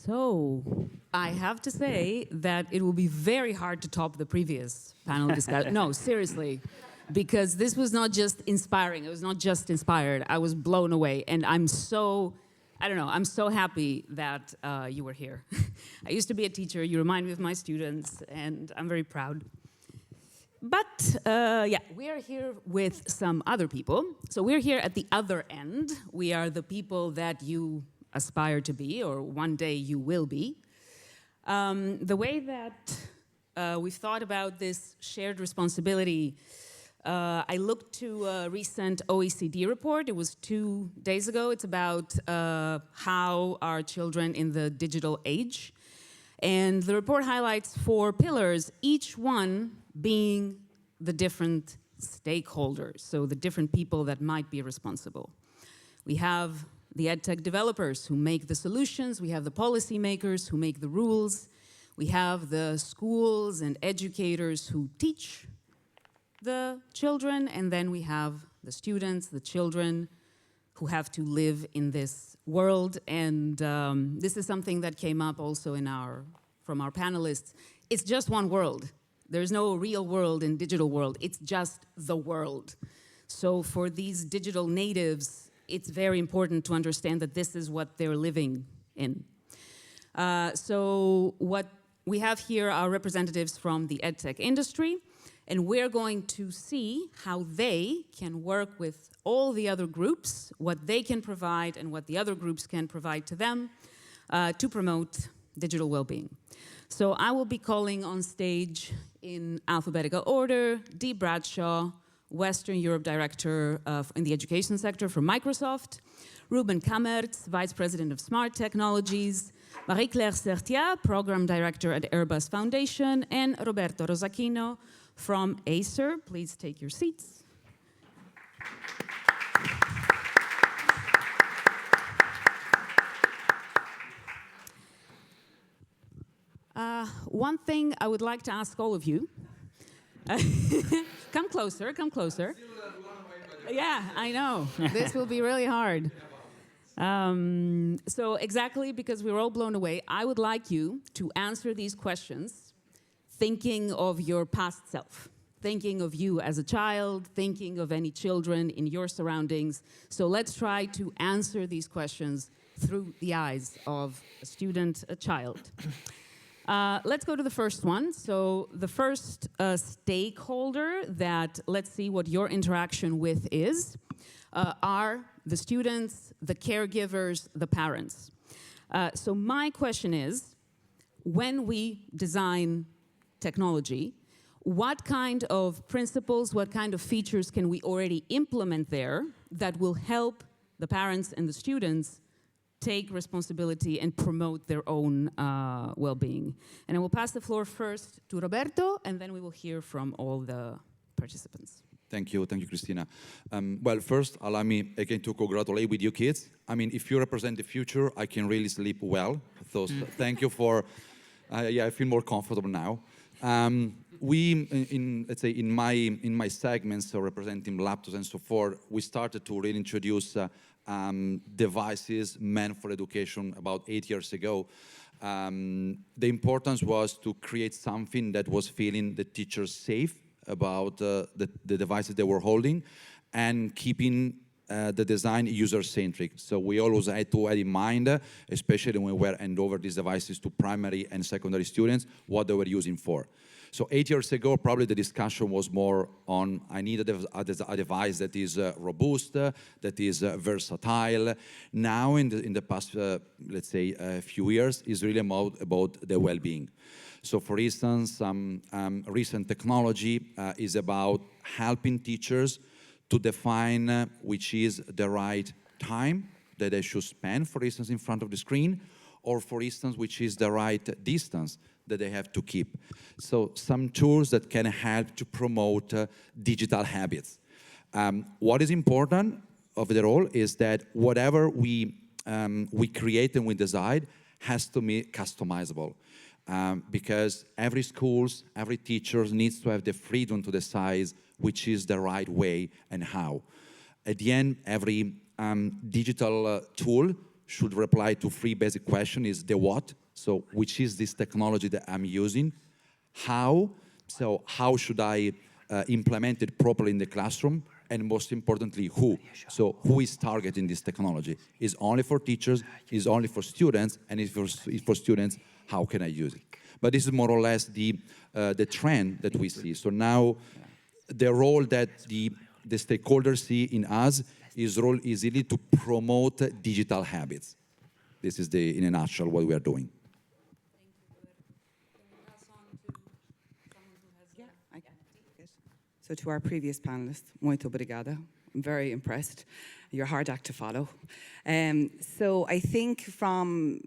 So, I have to say that it will be very hard to top the previous panel discussion. No, seriously, because this was not just inspiring. It was not just inspired. I was blown away, and I'm so happy that you were here. I used to be a teacher. You remind me of my students, and I'm very proud. But, yeah, we are here with some other people. So we're here at the other end. We are the people that you aspire to be, or one day you will be. The way that we've thought about this shared responsibility, I looked to a recent OECD report. It was 2 days ago. It's about how are children in the digital age. And the report highlights 4 pillars, each one being the different stakeholders, so the different people that might be responsible. We have the EdTech developers who make the solutions, we have the policymakers who make the rules, we have the schools and educators who teach the children, and then we have the students, the children who have to live in this world. And this is something that came up also from our panelists. It's just one world. There's no real world and digital world. It's just the world. So for these digital natives, it's very important to understand that this is what they're living in. So what we have here are representatives from the EdTech industry, and we're going to see how they can work with all the other groups, what they can provide and what the other groups can provide to them to promote digital well-being. So I will be calling on stage in alphabetical order, Dee Bradshaw, Western Europe Director in the education sector for Microsoft, Ruben Cammaerts, Vice President of Smart Technologies, Marie-Claire Certiat, Program Director at Airbus Foundation, and Roberto Rosaschino from Acer. Please take your seats. One thing I would like to ask all of you. Come closer, come closer. Yeah, I know. This will be really hard. So exactly because we were all blown away, I would like you to answer these questions thinking of your past self, thinking of you as a child, thinking of any children in your surroundings. So let's try to answer these questions through the eyes of a student, a child. Let's go to the first one. So the first stakeholder that let's see what your interaction with is are the students, the caregivers, the parents. So my question is, when we design technology, what kind of principles, what kind of features can we already implement there that will help the parents and the students take responsibility and promote their own well-being? And I will pass the floor first to Roberto, and then we will hear from all the participants. Thank you, Christina. Well, first, allow me again to congratulate with you kids. I mean, if you represent the future, I can really sleep well. So thank you for, yeah, I feel more comfortable now. Let's say, in my segments, so representing laptops and so forth, we started to really introduce devices meant for education about 8 years ago. The importance was to create something that was feeling the teachers safe about the devices they were holding and keeping the design user-centric. So we always had to have in mind, especially when we were handing over these devices to primary and secondary students, what they were using for. So 8 years ago, probably the discussion was more on, I need a device that is robust, that is versatile. Now, in the past, let's say, a few years, is really about the well-being. So for instance, recent technology is about helping teachers to define which is the right time that they should spend, for instance, in front of the screen, or for instance, which is the right distance that they have to keep. So some tools that can help to promote digital habits. What is important overall is that whatever we create and we decide has to be customizable. Because every school, every teacher needs to have the freedom to decide which is the right way and how. At the end, every digital tool should reply to 3 basic questions: is the what, so which is this technology that I'm using, how, so how should I implement it properly in the classroom, and most importantly, who. So who is targeting this technology? Is only for teachers, is only for students, and if for students, how can I use it? But this is more or less the trend that we see. So now the role that the stakeholders see in us is really to promote digital habits. This is in a nutshell what we are doing. So to our previous panelists, muito obrigada. I'm very impressed. You're a hard act to follow. So I think from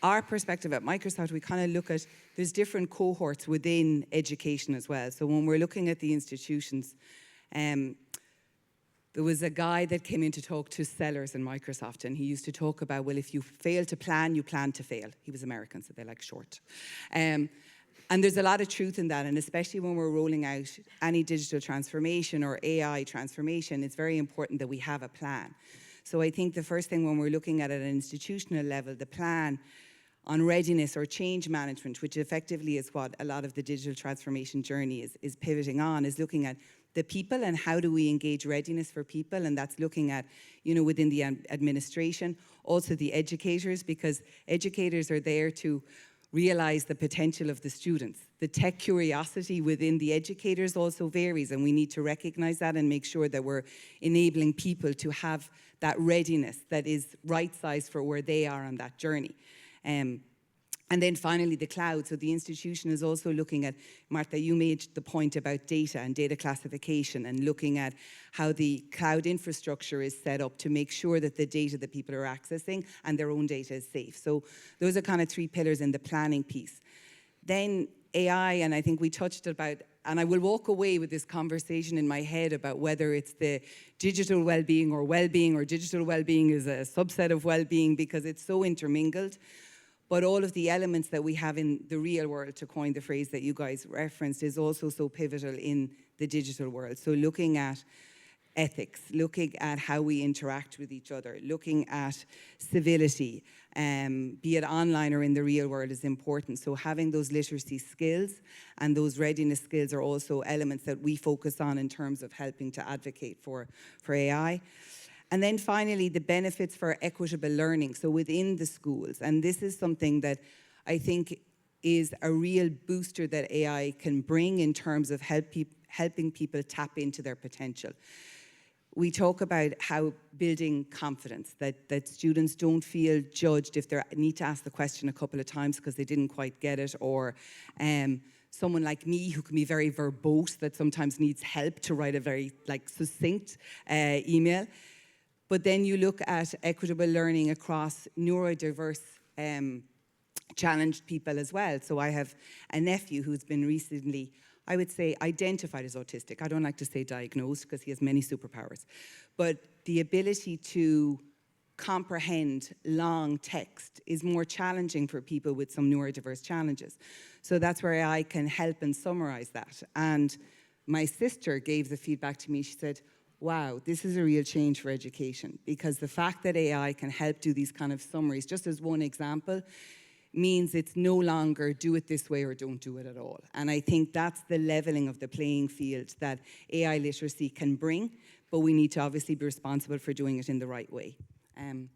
our perspective at Microsoft, we kind of look at, there's different cohorts within education as well. So when we're looking at the institutions, there was a guy that came in to talk to sellers in Microsoft, and he used to talk about, well, if you fail to plan, you plan to fail. He was American, so they like short. And there's a lot of truth in that, and especially when we're rolling out any digital transformation or AI transformation, it's very important that we have a plan. So I think the first thing when we're looking at it at an institutional level, the plan on readiness or change management, which effectively is what a lot of the digital transformation journey is pivoting on, is looking at the people and how do we engage readiness for people, and that's looking at, within the administration, also the educators, because educators are there to realize the potential of the students. The tech curiosity within the educators also varies, and we need to recognize that and make sure that we're enabling people to have that readiness that is right-sized for where they are on that journey. And then finally, the cloud. So the institution is also looking at, Marta, you made the point about data and data classification and looking at how the cloud infrastructure is set up to make sure that the data that people are accessing and their own data is safe. So those are kind of 3 pillars in the planning piece. Then AI, and I think we touched about, and I will walk away with this conversation in my head about whether it's the digital well-being or digital well-being is a subset of well-being, because it's so intermingled. But all of the elements that we have in the real world, to coin the phrase that you guys referenced, is also so pivotal in the digital world. So looking at ethics, looking at how we interact with each other, looking at civility, be it online or in the real world, is important. So having those literacy skills and those readiness skills are also elements that we focus on in terms of helping to advocate for AI. And then finally, the benefits for equitable learning, so within the schools. And this is something that I think is a real booster that AI can bring in terms of helping people tap into their potential. We talk about how building confidence, that students don't feel judged if they need to ask the question a couple of times because they didn't quite get it, or someone like me who can be very verbose that sometimes needs help to write a very succinct email. But then you look at equitable learning across neurodiverse challenged people as well. So I have a nephew who's been recently, I would say, identified as autistic. I don't like to say diagnosed because he has many superpowers. But the ability to comprehend long text is more challenging for people with some neurodiverse challenges. So that's where AI can help and summarize that. And my sister gave the feedback to me. She said, wow, this is a real change for education, because the fact that AI can help do these kind of summaries, just as one example, means it's no longer do it this way or don't do it at all. And I think that's the leveling of the playing field that AI literacy can bring, but we need to obviously be responsible for doing it in the right way. And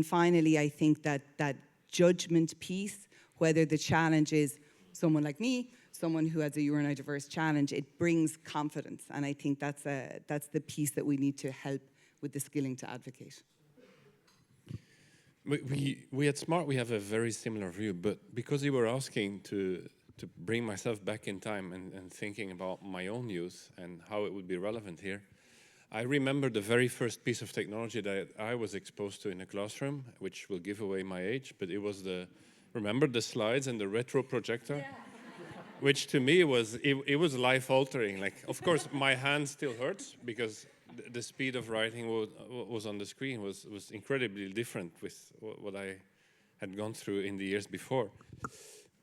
finally, I think that judgment piece, whether the challenge is someone like me, someone who has a neurodiverse challenge, it brings confidence. And I think that's the piece that we need to help with the skilling to advocate. We at Smart, we have a very similar view, but because you were asking to bring myself back in time and thinking about my own youth and how it would be relevant here, I remember the very first piece of technology that I was exposed to in a classroom, which will give away my age, but it was remember the slides and the retro projector? Yeah. Which to me was life-altering. Like, of course, my hand still hurts because the speed of writing was on the screen was incredibly different with what I had gone through in the years before.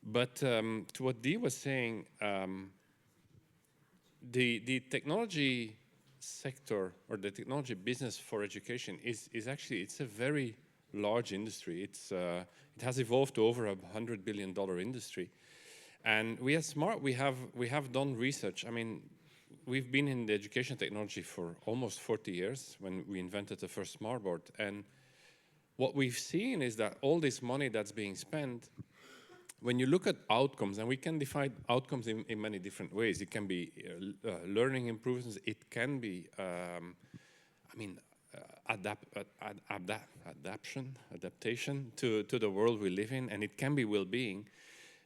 But to what Dee was saying, the technology sector or the technology business for education is actually, it's a very large industry. It has evolved to over $100 billion industry. And we at Smart, we have done research. I mean, we've been in the education technology for almost 40 years when we invented the first smartboard. And what we've seen is that all this money that's being spent, when you look at outcomes, and we can define outcomes in many different ways. It can be learning improvements. It can be, adaptation to the world we live in, and it can be well-being.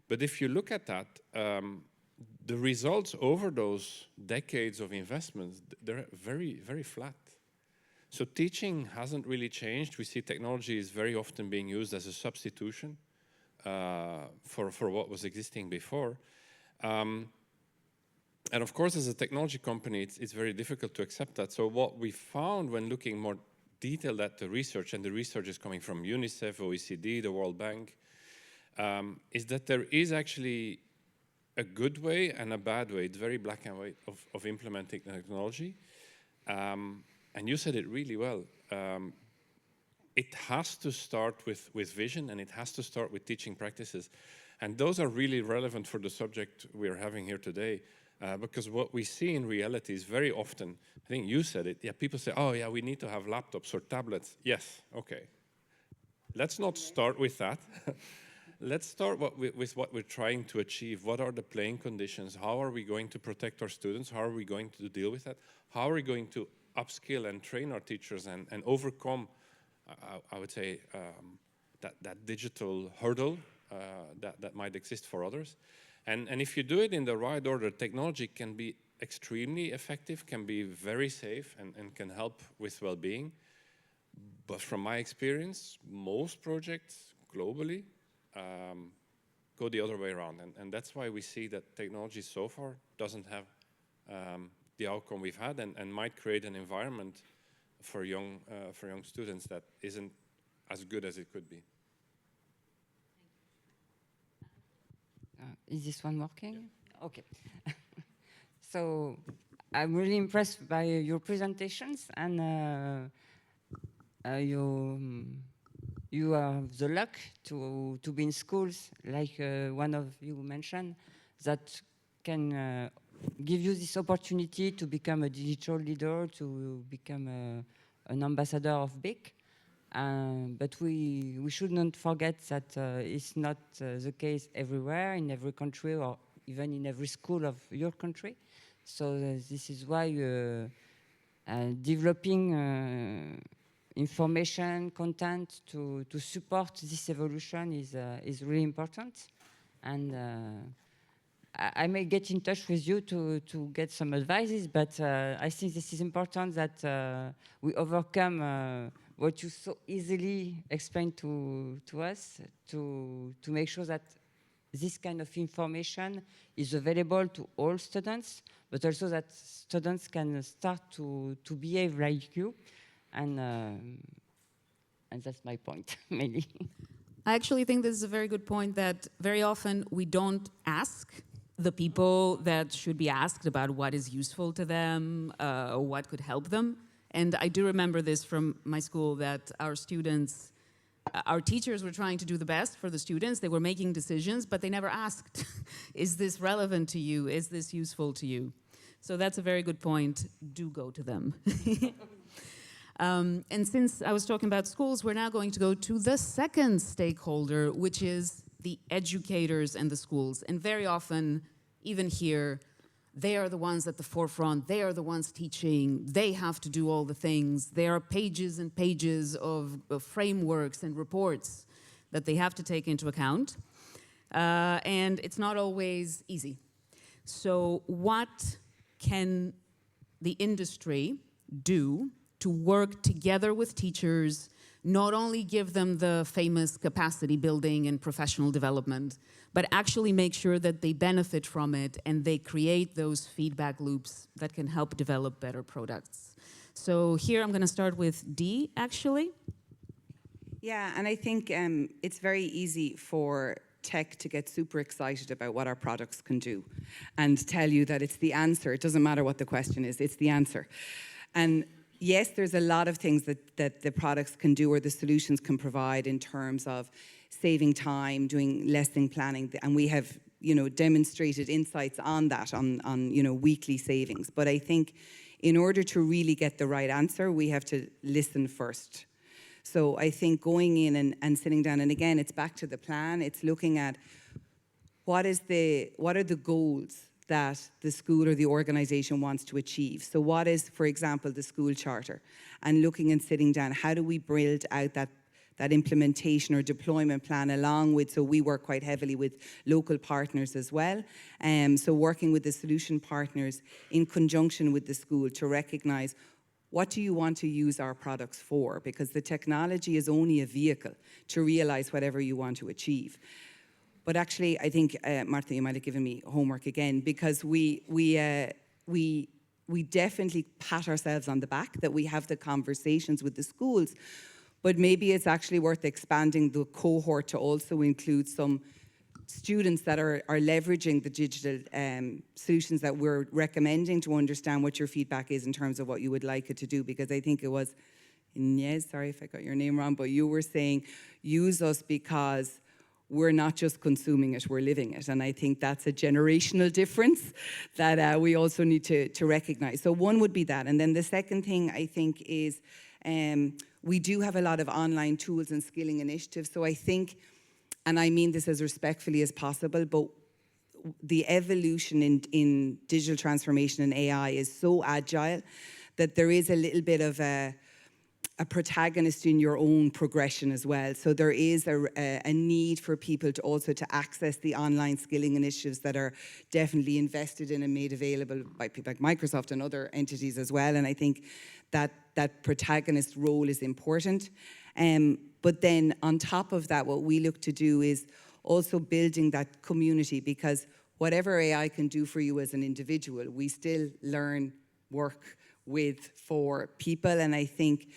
But if you look at that, the results over those decades of investments, they're very, very flat. So teaching hasn't really changed. We see technology is very often being used as a substitution for what was existing before. And of course, as a technology company, it's very difficult to accept that. So what we found when looking more detailed at the research, and the research is coming from UNICEF, OECD, the World Bank, is that there is actually a good way and a bad way. It's very black and white of implementing technology. And you said it really well. It has to start with vision, and it has to start with teaching practices. And those are really relevant for the subject we're having here today, because what we see in reality is very often, I think you said it, yeah, people say, oh yeah, we need to have laptops or tablets. Yes, okay. Let's not start with that. Let's start with what we're trying to achieve. What are the playing conditions? How are we going to protect our students? How are we going to deal with that? How are we going to upskill and train our teachers and overcome, I would say, that digital hurdle that might exist for others? And if you do it in the right order, technology can be extremely effective, can be very safe, and can help with well-being. But from my experience, most projects globally go the other way around. And that's why we see that technology so far doesn't have the outcome we've had, and might create an environment for young students that isn't as good as it could be. Is this one working? Yeah. Okay. So I'm really impressed by your presentations, and you have the luck to be in schools like one of you mentioned that can give you this opportunity to become a digital leader, to become an ambassador of BIC. But we should not forget that it's not the case everywhere, in every country, or even in every school of your country. So this is why developing information, content to support this evolution is really important. And I may get in touch with you to get some advices, but I think this is important that we overcome what you so easily explained to us, to make sure that this kind of information is available to all students, but also that students can start to behave like you. And that's my point, mainly. I actually think this is a very good point, that very often we don't ask the people that should be asked about what is useful to them, or what could help them. And I do remember this from my school, that our students, our teachers were trying to do the best for the students. They were making decisions, but they never asked, is this relevant to you? Is this useful to you? So that's a very good point. Do go to them. And since I was talking about schools, we're now going to go to the second stakeholder, which is the educators and the schools. And very often, even here, they are the ones at the forefront. They are the ones teaching. They have to do all the things. There are pages and pages of frameworks and reports that they have to take into account. And it's not always easy. So what can the industry do to work together with teachers, not only give them the famous capacity building and professional development, but actually make sure that they benefit from it and they create those feedback loops that can help develop better products. So here I'm going to start with Dee, actually. Yeah, and I think it's very easy for tech to get super excited about what our products can do and tell you that it's the answer. It doesn't matter what the question is, it's the answer. And yes, there's a lot of things that the products can do or the solutions can provide in terms of saving time, doing lesson planning, and we have, you know, demonstrated insights on that, on you know, weekly savings. But I think in order to really get the right answer, we have to listen first. So I think going in and sitting down, and again, it's back to the plan. It's looking at what are the goals that the school or the organization wants to achieve. So what is, for example, the school charter? And looking and sitting down, how do we build out that implementation or deployment plan along with, so we work quite heavily with local partners as well. So working with the solution partners in conjunction with the school to recognize, what do you want to use our products for? Because the technology is only a vehicle to realize whatever you want to achieve. But actually, I think, Martha, you might have given me homework again, because we definitely pat ourselves on the back that we have the conversations with the schools, but maybe it's actually worth expanding the cohort to also include some students that are leveraging the digital solutions that we're recommending, to understand what your feedback is in terms of what you would like it to do. Because I think it was Inez, sorry if I got your name wrong, but you were saying, use us because we're not just consuming it, we're living it. And I think that's a generational difference that we also need to recognize. So one would be that. And then the second thing I think is we do have a lot of online tools and skilling initiatives. So I think, and I mean this as respectfully as possible, but the evolution in digital transformation and AI is so agile that there is a little bit of a protagonist in your own progression as well. So there is a need for people to also to access the online skilling initiatives that are definitely invested in and made available by people like Microsoft and other entities as well. And I think that protagonist role is important. But then on top of that, what we look to do is also building that community, because whatever AI can do for you as an individual, we still learn, work with, for people. And I think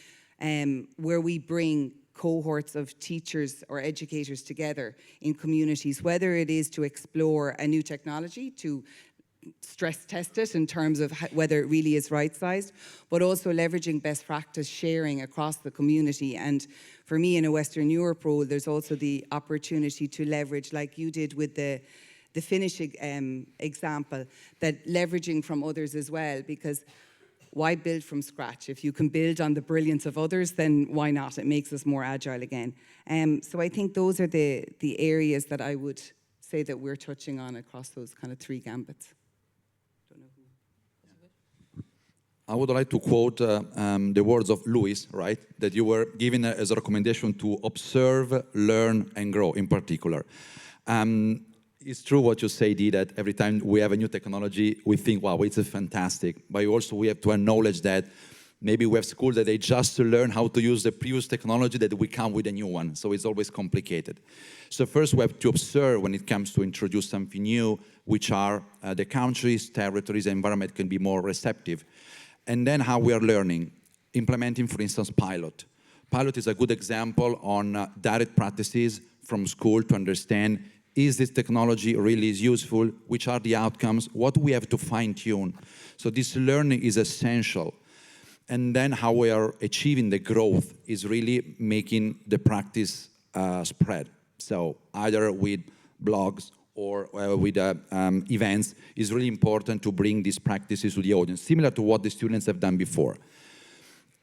where we bring cohorts of teachers or educators together in communities, whether it is to explore a new technology, to stress test it in terms of whether it really is right-sized, but also leveraging best practice sharing across the community. And for me, in a Western Europe role, there's also the opportunity to leverage, like you did with the Finnish example, that leveraging from others as well, because why build from scratch? If you can build on the brilliance of others, then why not? It makes us more agile again. So I think those are the areas that I would say that we're touching on across those kind of three gambits. I would like to quote the words of Louis, right? That you were given as a recommendation to observe, learn, and grow in particular. It's true what you say, Dee, that every time we have a new technology, we think, wow, it's fantastic. But also we have to acknowledge that maybe we have schools that they just learn how to use the previous technology, that we come with a new one. So it's always complicated. So first we have to observe when it comes to introduce something new, which are the countries, territories, environment can be more receptive. And then how we are learning, implementing, for instance, pilot. Pilot is a good example on direct practices from school to understand, is this technology really useful? Which are the outcomes? What do we have to fine-tune? So this learning is essential. And then how we are achieving the growth is really making the practice spread. So either with blogs or with events, is really important to bring these practices to the audience, similar to what the students have done before.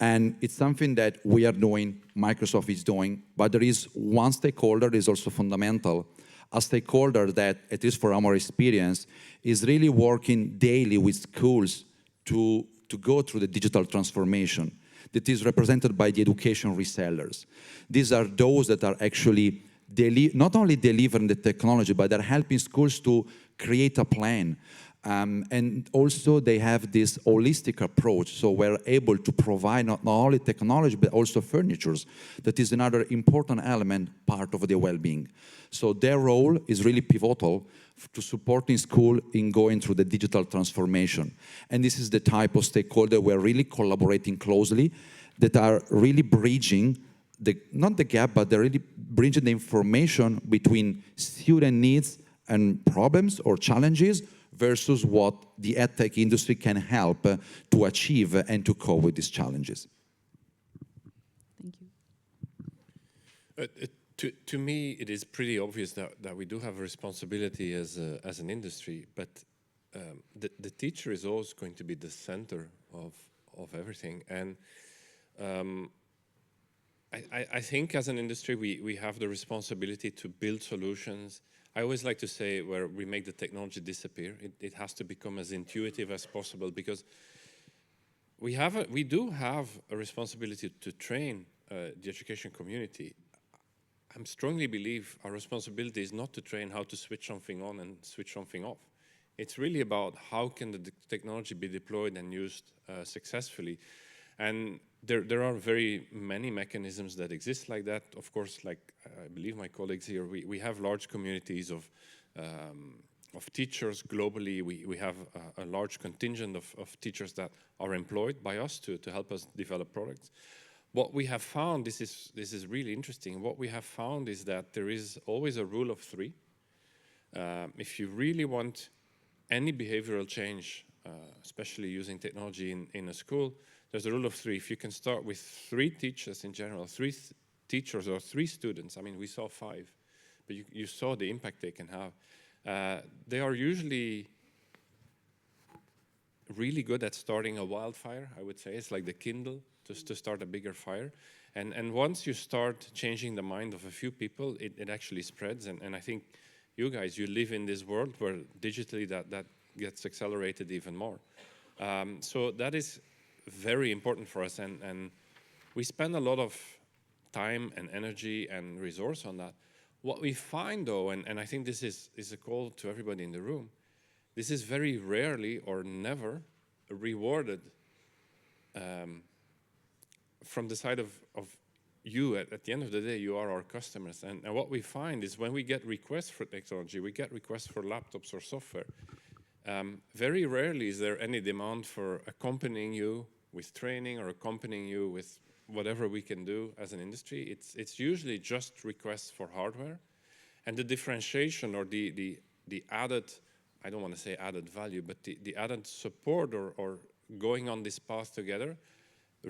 And it's something that we are doing, Microsoft is doing, but there is one stakeholder that is also fundamental. A stakeholder that, at least for our experience, is really working daily with schools to go through the digital transformation that is represented by the education resellers. These are those that are actually not only delivering the technology, but they're helping schools to create a plan. And also they have this holistic approach, so we're able to provide not only technology, but also furnitures. That is another important element, part of the well-being. So their role is really pivotal to supporting school in going through the digital transformation. And this is the type of stakeholder we're really collaborating closely, that are really bridging not the gap, but they're really bridging the information between student needs and problems or challenges versus what the edtech industry can help to achieve and to cope with these challenges. Thank you. To me, it is pretty obvious that we do have a responsibility as an industry, but the teacher is always going to be the center of everything. And I think as an industry, we have the responsibility to build solutions. I always like to say where we make the technology disappear. It has to become as intuitive as possible, because we do have a responsibility to train the education community. I strongly believe our responsibility is not to train how to switch something on and switch something off. It's really about how can the technology be deployed and used successfully. And there are very many mechanisms that exist like that. Of course, like I believe my colleagues here, we have large communities of teachers globally. We have a large contingent of teachers that are employed by us to help us develop products. What we have found, this is really interesting, what we have found is that there is always a rule of three. If you really want any behavioral change, especially using technology in a school, there's a rule of three. If you can start with 3 teachers in general, 3 teachers or 3 students, I mean, we saw 5, but you saw the impact they can have. They are usually really good at starting a wildfire, I would say. It's like the Kindle, just to start a bigger fire. And once you start changing the mind of a few people, it actually spreads. And I think you guys, you live in this world where digitally that gets accelerated even more. So that is very important for us. And we spend a lot of time and energy and resource on that. What we find though, and I think this is a call to everybody in the room, this is very rarely or never rewarded from the side of you. At the end of the day, you are our customers. And what we find is when we get requests for technology, we get requests for laptops or software. Very rarely is there any demand for accompanying you with training or accompanying you with whatever we can do as an industry. It's usually just requests for hardware. And the differentiation or the added, I don't want to say added value, but the added support or going on this path together,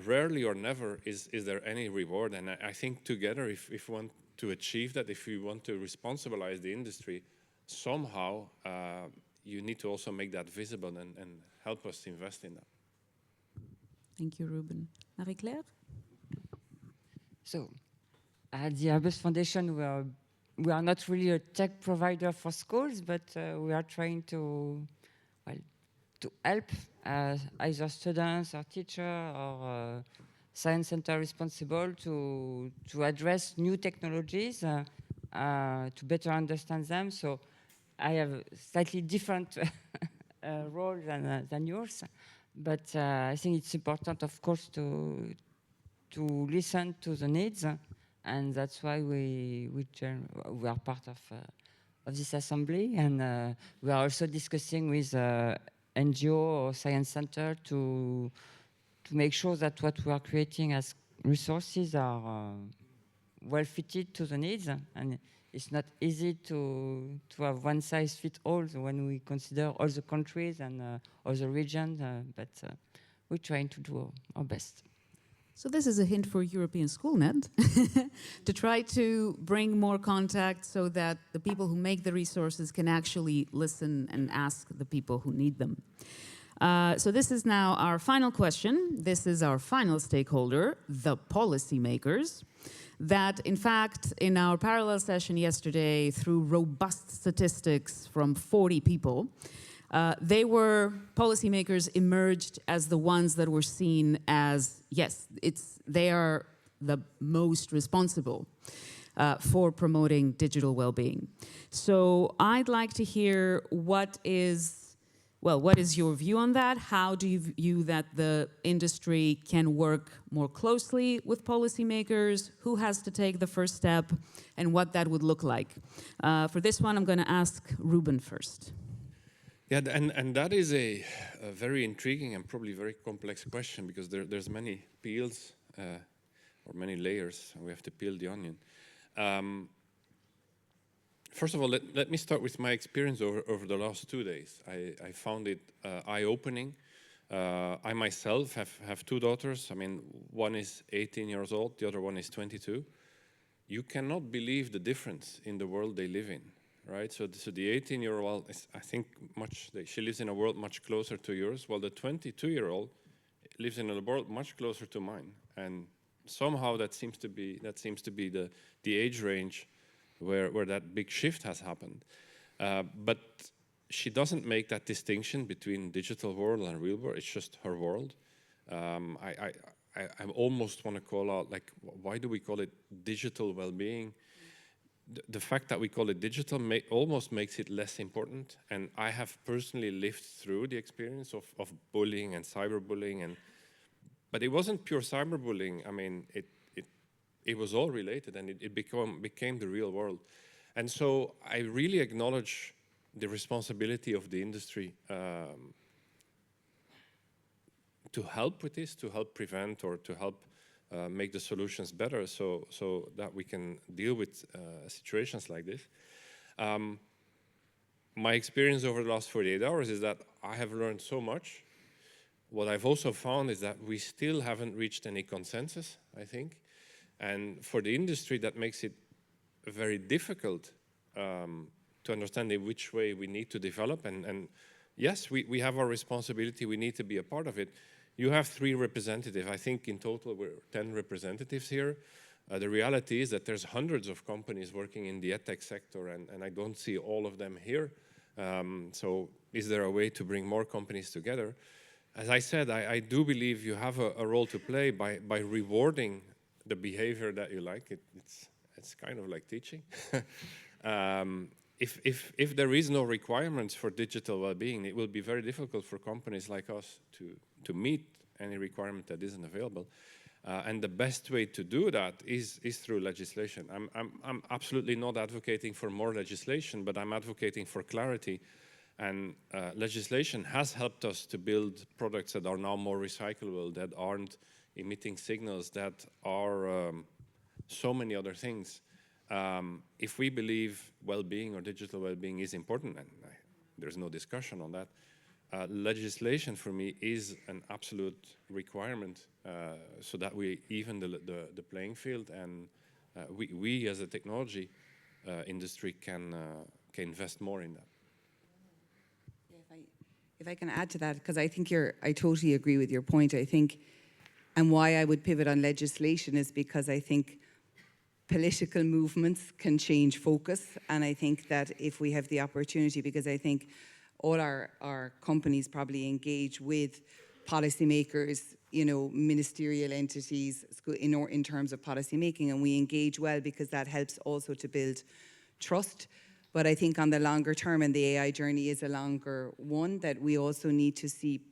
rarely or never is there any reward. And I think together, if we want to achieve that, if we want to responsibilize the industry, somehow you need to also make that visible and help us invest in that. Thank you, Ruben. Marie-Claire? So, at the Airbus Foundation, we are not really a tech provider for schools, but we are trying to help either students or teachers or science center responsible to address new technologies, to better understand them. So I have a slightly different role than yours, but I think it's important, of course, to listen to the needs, and that's why we are part of this assembly, and we are also discussing with NGO or science center to make sure that what we are creating as resources are well fitted to the needs. And it's not easy to have one size fits all when we consider all the countries and all the regions, but we're trying to do our best. So this is a hint for European Schoolnet to try to bring more contact so that the people who make the resources can actually listen and ask the people who need them. So this is now our final question. This is our final stakeholder, the policymakers, that in fact in our parallel session yesterday, through robust statistics from 40 people, policymakers emerged as the ones that were seen as, yes, they are the most responsible for promoting digital well-being. So I'd like to hear what is your view on that? How do you view that the industry can work more closely with policymakers? Who has to take the first step and what that would look like? For this one, I'm going to ask Ruben first. Yeah, and that is a very intriguing and probably very complex question, because there's many fields or many layers, and we have to peel the onion. First of all, let me start with my experience over the last 2 days. I found it eye-opening. I myself have 2 daughters. I mean, one is 18 years old, the other one is 22. You cannot believe the difference in the world they live in, right? So the 18-year-old is, I think, she lives in a world much closer to yours, while the 22-year-old lives in a world much closer to mine. And somehow that seems to be the age range where that big shift has happened. But she doesn't make that distinction between digital world and real world. It's just her world. I almost want to call out, like, why do we call it digital well-being? The fact that we call it digital almost makes it less important. And I have personally lived through the experience of bullying and cyberbullying, but it wasn't pure cyberbullying. I mean, it was all related, and it became the real world. And so I really acknowledge the responsibility of the industry to help with this, to help prevent or to help make the solutions better so that we can deal with situations like this. My experience over the last 48 hours is that I have learned so much. What I've also found is that we still haven't reached any consensus, I think. And for the industry, that makes it very difficult to understand in which way we need to develop. And yes, we have our responsibility. We need to be a part of it. You have 3 representatives. I think in total we're 10 representatives here. The reality is that there's hundreds of companies working in the edtech sector, and I don't see all of them here. So is there a way to bring more companies together? As I said, I do believe you have a role to play by rewarding the behavior that you like. It's kind of like teaching. If there is no requirements for digital well-being, it will be very difficult for companies like us to meet any requirement that isn't available. And the best way to do that is through legislation. I'm absolutely not advocating for more legislation, but I'm advocating for clarity. And legislation has helped us to build products that are now more recyclable, that aren't emitting signals, that are so many other things. If we believe well-being or digital well-being is important, and there's no discussion on that, legislation for me is an absolute requirement so that we even the playing field, and we as a technology industry can invest more in that. If I can add to that, because I think I totally agree with your point. I think, and why I would pivot on legislation is because I think political movements can change focus. And I think that if we have the opportunity, because I think all our companies probably engage with policymakers, ministerial entities in terms of policy making, and we engage well because that helps also to build trust. But I think on the longer term, and the AI journey is a longer one, that we also need to see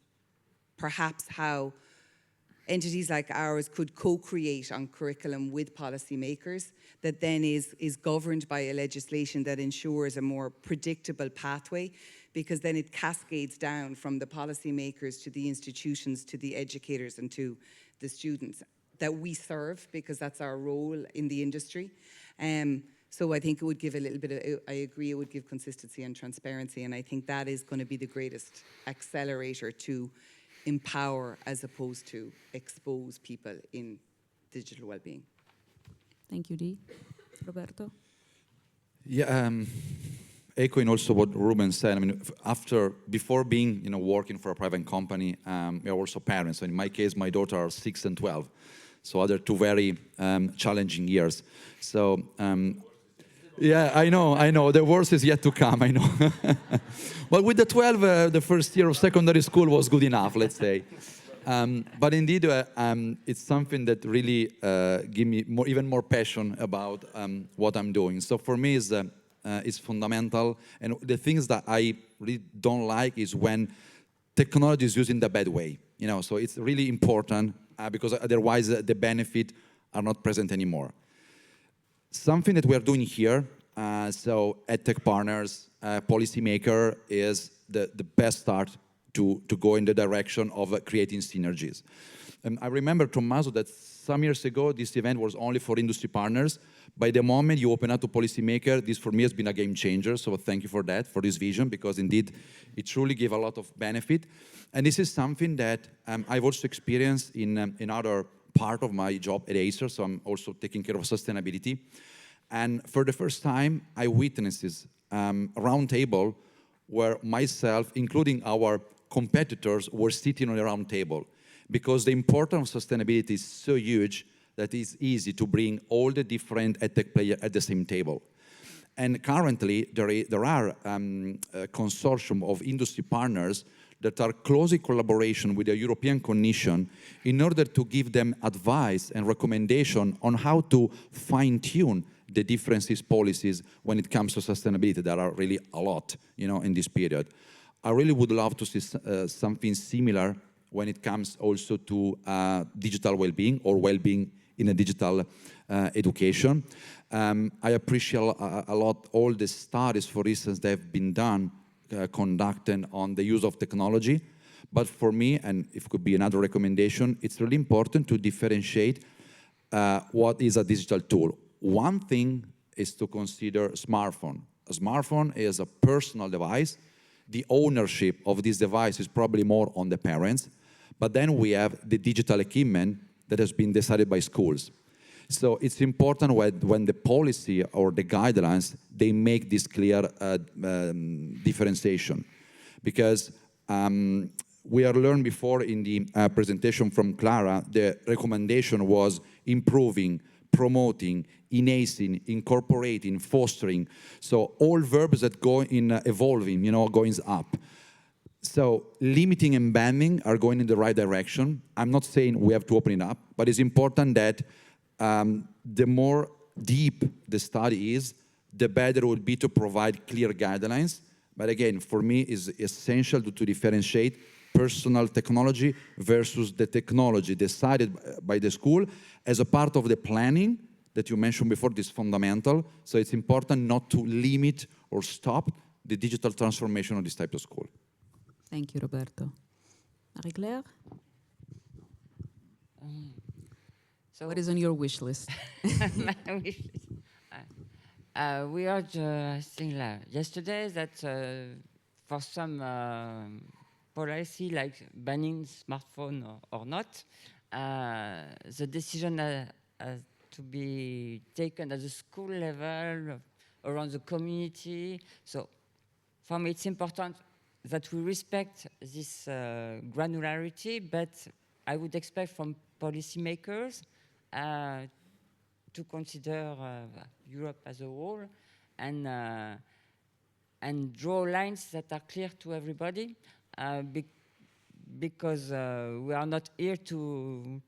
perhaps how entities like ours could co-create on curriculum with policymakers that then is governed by a legislation that ensures a more predictable pathway, because then it cascades down from the policymakers to the institutions, to the educators, and to the students that we serve, because that's our role in the industry. So I think it would give a little bit of, I agree, it would give consistency and transparency, and I think that is going to be the greatest accelerator to empower as opposed to expose people in digital well-being. Thank you, Dee. Roberto? Yeah, echoing also what Ruben said. I mean, before being, working for a private company, we are also parents. So in my case, my daughter are 6 and 12. So other 2 very challenging years. So yeah, I know. The worst is yet to come, I know. But with the 12, the first year of secondary school was good enough, let's say. But indeed, it's something that really gives me even more passion about what I'm doing. So for me, it's fundamental. And the things that I really don't like is when technology is used in the bad way. So it's really important because otherwise the benefit are not present anymore. Something that we are doing here, so EdTech partners, policymaker, is the best start to go in the direction of creating synergies. I remember, Tommaso, that Some years ago, this event was only for industry partners. By the moment you open up to policymakers, this for me has been a game changer. So thank you for that, for this vision, because indeed it truly gave a lot of benefit. And this is something that I've also experienced in other part of my job at Acer. So I'm also taking care of sustainability. And for the first time, I witnessed this round table where myself, including our competitors, were sitting on a round table. Because the importance of sustainability is so huge that it's easy to bring all the different EdTech players at the same table. And currently, there are a consortium of industry partners that are close in collaboration with the European Commission in order to give them advice and recommendation on how to fine-tune the differences policies when it comes to sustainability. There are really a lot, in this period. I really would love to see something similar when it comes also to digital well-being or well-being in a digital education. I appreciate a lot all the studies, for instance, that have been done, conducted on the use of technology. But for me, and if it could be another recommendation, it's really important to differentiate what is a digital tool. One thing is to consider smartphone. A smartphone is a personal device. The ownership of this device is probably more on the parents. But then we have the digital equipment that has been decided by schools. So it's important when the policy or the guidelines, they make this clear differentiation. Because we have learned before in the presentation from Clara, the recommendation was improving, promoting, enhancing, incorporating, fostering. So all verbs that go in evolving, going up. So limiting and banning are going in the right direction. I'm not saying we have to open it up, but it's important that the more deep the study is, the better it would be to provide clear guidelines. But again, for me, it's essential to differentiate personal technology versus the technology decided by the school as a part of the planning that you mentioned before. This is fundamental. So it's important not to limit or stop the digital transformation of this type of school. Thank you, Roberto. Marie-Claire? So what is on your wish list? My wish list. We heard thing yesterday that for some policy like banning smartphone or not, the decision has to be taken at the school level, around the community. So for me, it's important that we respect this granularity, but I would expect from policymakers to consider Europe as a whole and draw lines that are clear to everybody, because we are not here to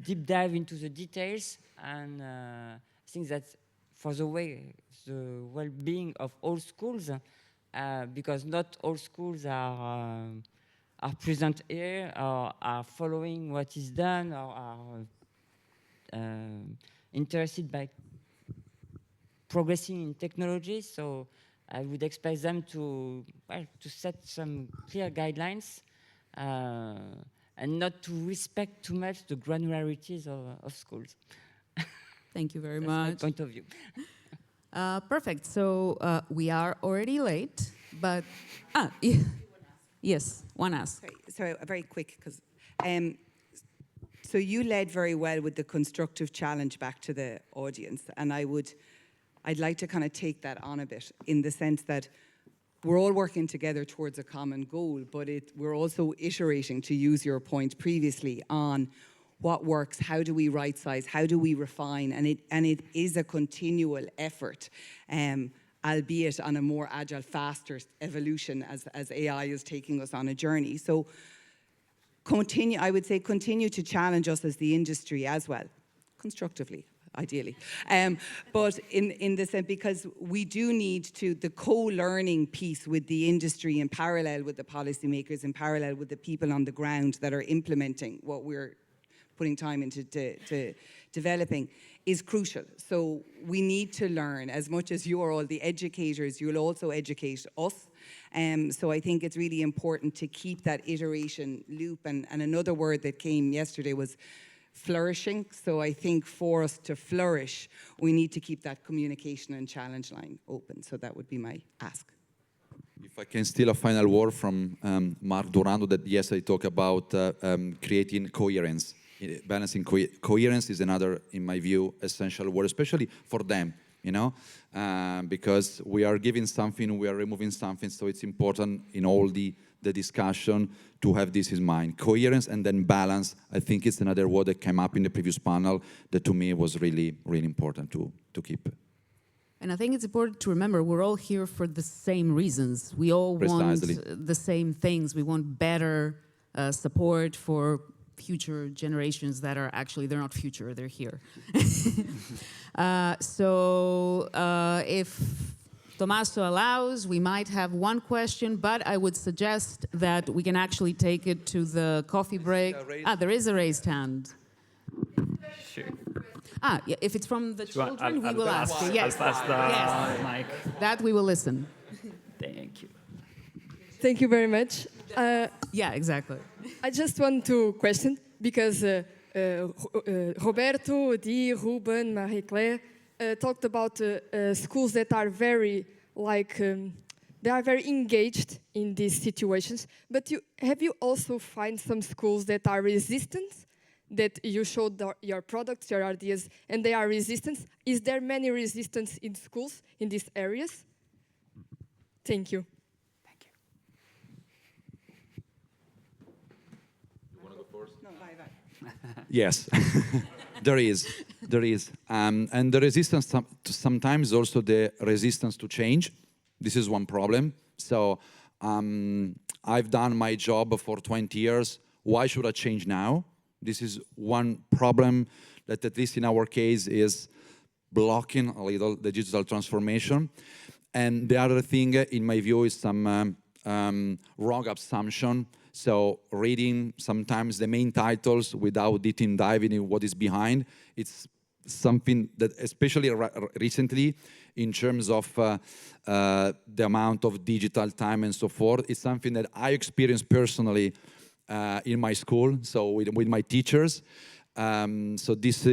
deep dive into the details, and I think that for the well-being of all schools, because not all schools are present here or are following what is done or are interested by progressing in technology. So I would expect them to set some clear guidelines and not to respect too much the granularities of schools. Thank you very That's much. my point of view. Perfect. So we are already late, but yes, one ask. Sorry, very quick, because so you led very well with the constructive challenge back to the audience, and I'd like to kind of take that on a bit in the sense that we're all working together towards a common goal, but we're also iterating, to use your point previously, on what works, how do we right size, how do we refine, and it is a continual effort, albeit on a more agile, faster evolution as AI is taking us on a journey. So I would say continue to challenge us as the industry as well, constructively, ideally. But in the sense, because we do need the co-learning piece with the industry in parallel with the policymakers, in parallel with the people on the ground that are implementing what we're putting time into developing, is crucial. So we need to learn. As much as you are all the educators, you'll also educate us. So I think it's really important to keep that iteration loop. And another word that came yesterday was flourishing. So I think for us to flourish, we need to keep that communication and challenge line open. So that would be my ask. If I can steal a final word from Mark Durando, that yes, I talk about creating coherence. Balancing coherence is another, in my view, essential word, especially for them, you know, because we are giving something, we are removing something, so it's important in all the discussion to have this in mind. Coherence and then balance, I think it's another word that came up in the previous panel that to me was really, really important to keep. And I think it's important to remember we're all here for the same reasons. We all Precisely. want the same things. We want better support for future generations that are actually, they're not future, they're here. If Tommaso allows, we might have one question, but I would suggest that we can actually take it to the coffee break. There is a raised hand. Sure. Yeah, if it's from the children, we will ask. I'll pass the mic. That we will listen. Thank you. Thank you very much. Yeah, exactly. I just want to question because Roberto, Di, Ruben, Marie-Claire talked about schools that are very they are very engaged in these situations. But have you also find some schools that are resistant? That you showed your products, your ideas, and they are resistant. Is there many resistance in schools in these areas? Thank you. Thank you. You want to go first? No, bye. Yes, there is. And the resistance, sometimes also the resistance to change. This is one problem. So I've done my job for 20 years. Why should I change now? This is one problem that, at least in our case, is blocking a little the digital transformation. And the other thing, in my view, is some wrong assumption. So reading sometimes the main titles without deep diving in what is behind, it's something that, especially recently, in terms of the amount of digital time and so forth, it's something that I experienced personally in my school, so with my teachers. So these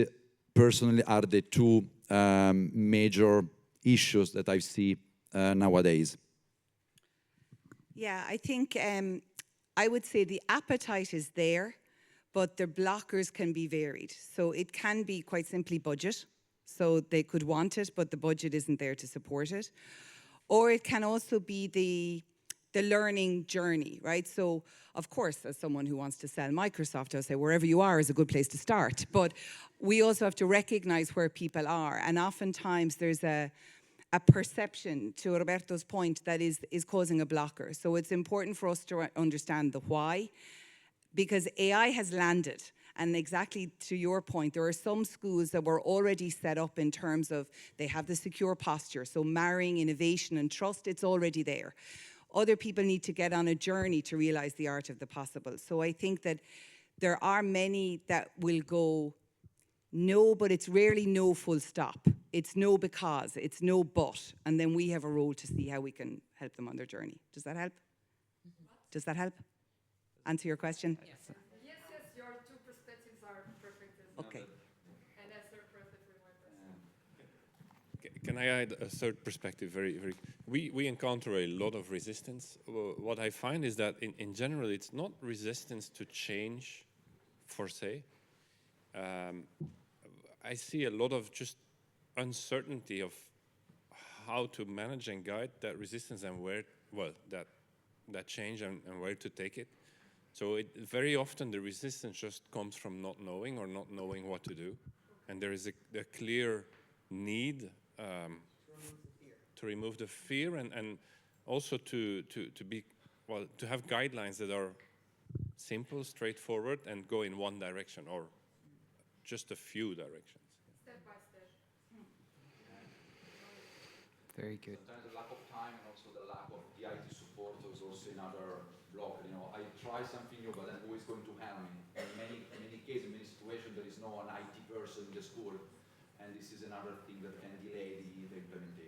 personally are the two major issues that I see nowadays. Yeah, I think I would say the appetite is there, but the blockers can be varied. So it can be quite simply budget. So they could want it, but the budget isn't there to support it. Or it can also be the learning journey, right? So, of course, as someone who wants to sell Microsoft, I'll say wherever you are is a good place to start. But we also have to recognize where people are. And oftentimes there's a perception, to Roberto's point, that is causing a blocker. So it's important for us to understand the why, because AI has landed. And exactly to your point, there are some schools that were already set up in terms of they have the secure posture. So marrying innovation and trust, it's already there. Other people need to get on a journey to realize the art of the possible. So I think that there are many that will go no, but it's rarely no full stop. It's no because, it's no but. And then we have a role to see how we can help them on their journey. Does that help? Does that help? Answer your question? Yes, your two perspectives are perfect. Okay. And Acer perfectly Can I add a third perspective? We encounter a lot of resistance. What I find is that in general, it's not resistance to change, per se. I see a lot of just uncertainty of how to manage and guide that resistance and where, that change and where to take it. So very often the resistance just comes from not knowing or not knowing what to do. And there is a clear need to remove the fear and also to have guidelines that are simple, straightforward, and go in one direction or just a few directions. Step by step. Very good. Sometimes the lack of time and also the lack of the IT support is also another block. You know, I try something new, but then who is going to help me? In many cases, in many situations, there is no an IT person in the school, and this is another thing that can delay the implementation.